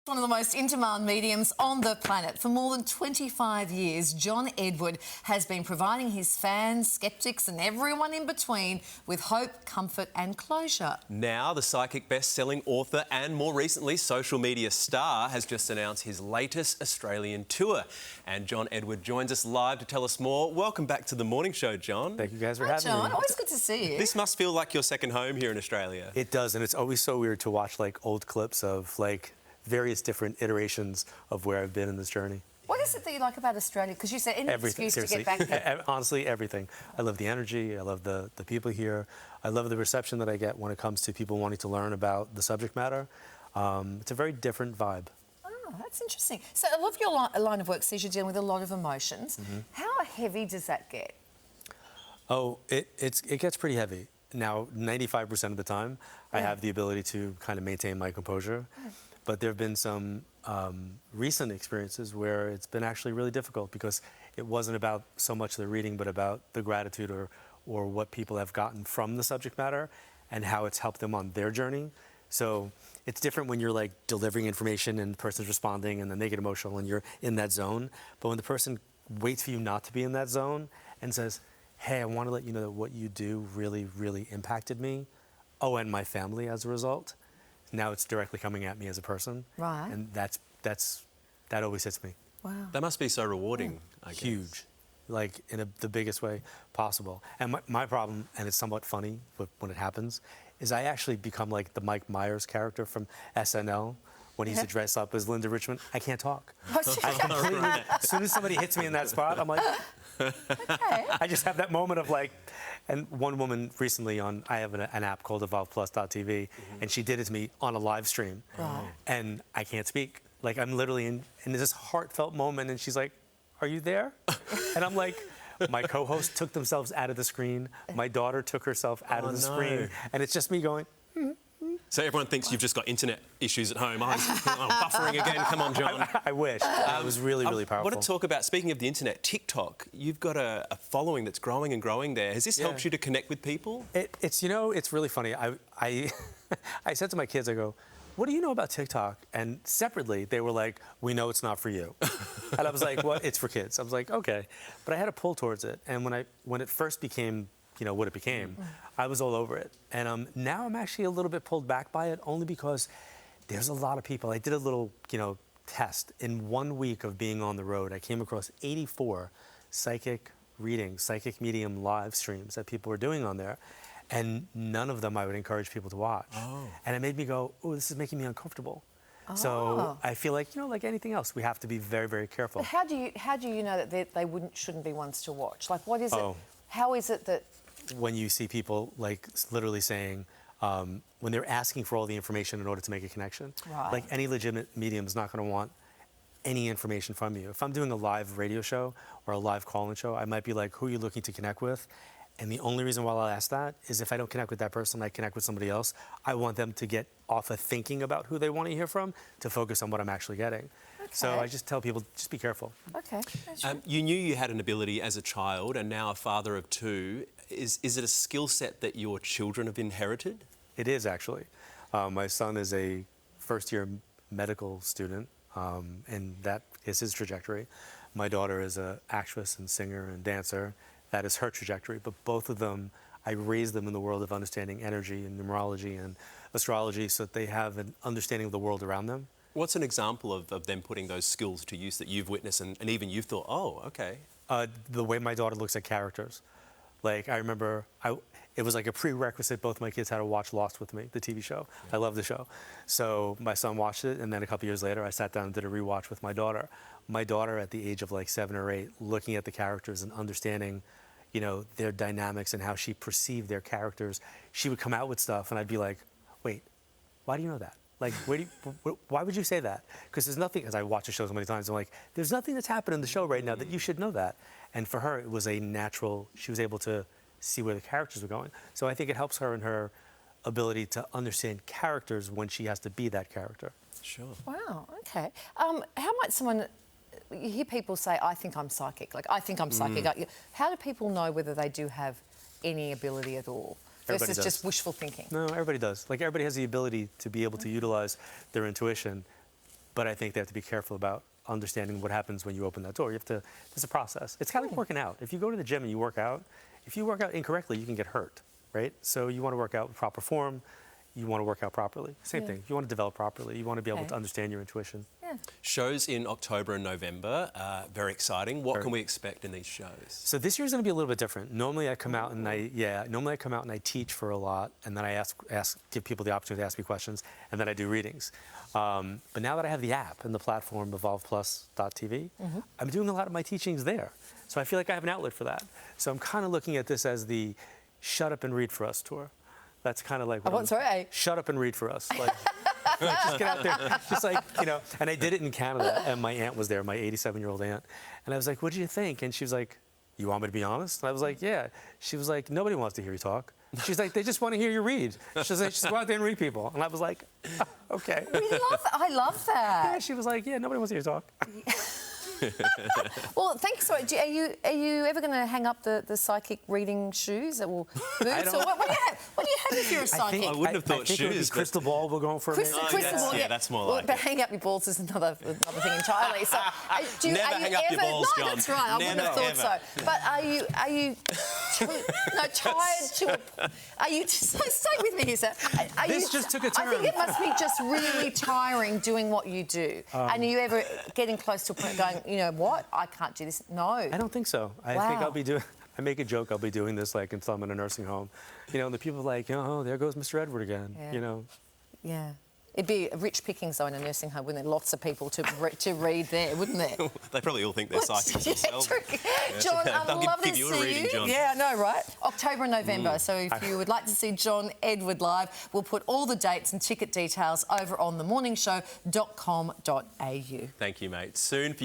One of the most in-demand mediums on the planet. For more than 25 years, John Edward has been providing his fans, skeptics and everyone in between with hope, comfort and closure. Now, the psychic best-selling author and more recently social media star has just announced his latest Australian tour. And John Edward joins us live to tell us more. Welcome back to The Morning Show, John. Thank you guys for Hi, having John. me. Always good to see you. This must feel like your second home here in Australia. It does, and it's always so weird to watch like old clips of like various different iterations of where I've been in this journey. What is it that you like about Australia? Because you said any Everything, excuse seriously. to get back here. Honestly, everything. I love the energy. I love the people here. I love the reception that I get when it comes to people wanting to learn about the subject matter. It's a very different vibe. Oh, that's interesting. So a lot of your line of work says you're dealing with a lot of emotions. How heavy does that get? Oh, it gets pretty heavy. Now, 95% of the time, I have the ability to kind of maintain my composure. But there have been some recent experiences where it's been actually really difficult because it wasn't about so much the reading, but about the gratitude or what people have gotten from the subject matter and how it's helped them on their journey. So it's different when you're like delivering information and the person's responding and then they get emotional and you're in that zone. But when the person waits for you not to be in that zone and says, hey, I want to let you know that what you do really, really impacted me. Oh, and my family as a result. Now it's directly coming at me as a person. Right. And that always hits me. Wow. That must be so rewarding, I guess. Huge. Like in the biggest way possible. And my problem, and it's somewhat funny when it happens, is I actually become like the Mike Myers character from SNL when he used to dress up as Linda Richmond. I can't talk. As soon as somebody hits me in that spot, I'm like, Okay. I just have that moment of like, and one woman recently I have an app called EvolvePlus.tv, and she did it to me on a live stream. And I can't speak. Like I'm literally in this heartfelt moment and she's like, are you there? And I'm like, my co-host took themselves out of the screen. My daughter took herself out of the screen. And it's just me going, So everyone thinks you've just got internet issues at home. I'm buffering again. Come on, John. I wish. It was really, really powerful. I want to talk about, speaking of the internet, TikTok. You've got a following that's growing and growing there. Has this helped you to connect with people? It's really funny. I said to my kids, I go, what do you know about TikTok? And separately, they were like, we know it's not for you. And I was like, what? It's for kids. I was like, okay. But I had a pull towards it. And when it first became what it became, I was all over it. And now I'm actually a little bit pulled back by it only because there's a lot of people. I did a little, test. In 1 week of being on the road, I came across 84 psychic readings, psychic medium live streams that people were doing on there. And none of them I would encourage people to watch. And it made me go, oh, this is making me uncomfortable. So I feel like, like anything else, we have to be very, very careful. But how do you know that they shouldn't be ones to watch? Like, what is it? How is it that... When you see people like literally saying, when they're asking for all the information in order to make a connection, like any legitimate medium is not going to want any information from you. If I'm doing a live radio show or a live call-in show, I might be like, who are you looking to connect with? And the only reason why I'll ask that is if I don't connect with that person, I connect with somebody else. I want them to get off of thinking about who they want to hear from to focus on what I'm actually getting. So I just tell people, just be careful. Okay. You knew you had an ability as a child and now a father of two. Is it a skill set that your children have inherited? It is, actually. My son is a first-year medical student, and that is his trajectory. My daughter is an actress and singer and dancer. That is her trajectory. But both of them, I raised them in the world of understanding energy and numerology and astrology so that they have an understanding of the world around them. What's an example of them putting those skills to use that you've witnessed and even you've thought, oh, okay? The way my daughter looks at characters. Like, I remember, it was like a prerequisite. Both my kids had to watch Lost with me, the TV show. I love the show. So my son watched it, and then a couple years later, I sat down and did a rewatch with my daughter. My daughter, at the age of like 7 or 8, looking at the characters and understanding, their dynamics and how she perceived their characters, she would come out with stuff, and I'd be like, wait, why do you know that? Like, why would you say that? Because there's nothing, as I watch the show so many times, I'm like, there's nothing that's happened in the show right now that you should know that. And for her, it was a natural, she was able to see where the characters were going. So I think it helps her in her ability to understand characters when she has to be that character. Sure. Wow, okay. How might someone... You hear people say, I think I'm psychic. Like, I think I'm psychic. How do people know whether they do have any ability at all? Versus just wishful thinking? No, everybody does. Like, everybody has the ability to be able to utilize their intuition. but I think they have to be careful about understanding what happens when you open that door. There's a process. It's kind of like working out. If you go to the gym and you work out, if you work out incorrectly, you can get hurt, right? So you want to work out with proper form. You want to work out properly. Same thing. You want to develop properly. You want to be able to understand your intuition. Shows in October and November, very exciting. What can we expect in these shows? So this year's going to be a little bit different. Normally I come out and I teach for a lot, and then I give people the opportunity to ask me questions, and then I do readings. But now that I have the app and the platform evolveplus.tv, I'm doing a lot of my teachings there. So I feel like I have an outlet for that. So I'm kind of looking at this as the Shut Up and Read for Us tour. That's kind of like shut up and read for us. Like, just get out there, just like, you know. And I did it in Canada, and my aunt was there, my 87-year-old aunt. And I was like, what did you think? And she was like, you want me to be honest? And I was like, yeah. She was like, nobody wants to hear you talk. She's like, they just want to hear you read. She's like, just go out there and read people. And I was like, okay. I love that. Yeah, she was like, yeah, nobody wants to hear you talk. Well, thanks. Are you ever going to hang up the psychic reading shoes that will boots? Or what do you have if you're a psychic? I wouldn't have thought I think shoes. It would be crystal ball we're going for. Crystal ball, yeah, that's more like but it. hanging up your balls is another thing entirely. So, Never hang up your balls, no, John. that's right. I wouldn't have thought so. But are you tired to? Are you? Stay with me here, sir. This just took a turn. I think it must be just really tiring doing what you do. And are you ever getting close to a point going, you know what? I can't do this. No. I don't think so. I think I'll be doing. I make a joke. I'll be doing this like until I'm in a nursing home. You know, and the people are like, oh, there goes Mr. Edward again. Yeah. You know. Yeah. It'd be rich pickings, though, in a nursing home, wouldn't there? Lots of people to read there, wouldn't there? They probably all think they're psychics themselves. True. John, I'd love to give you a see reading, you. John. Yeah, I know, right? October and November. So if you would like to see John Edward live, we'll put all the dates and ticket details over on themorningshow.com.au. Thank you, mate. Soon for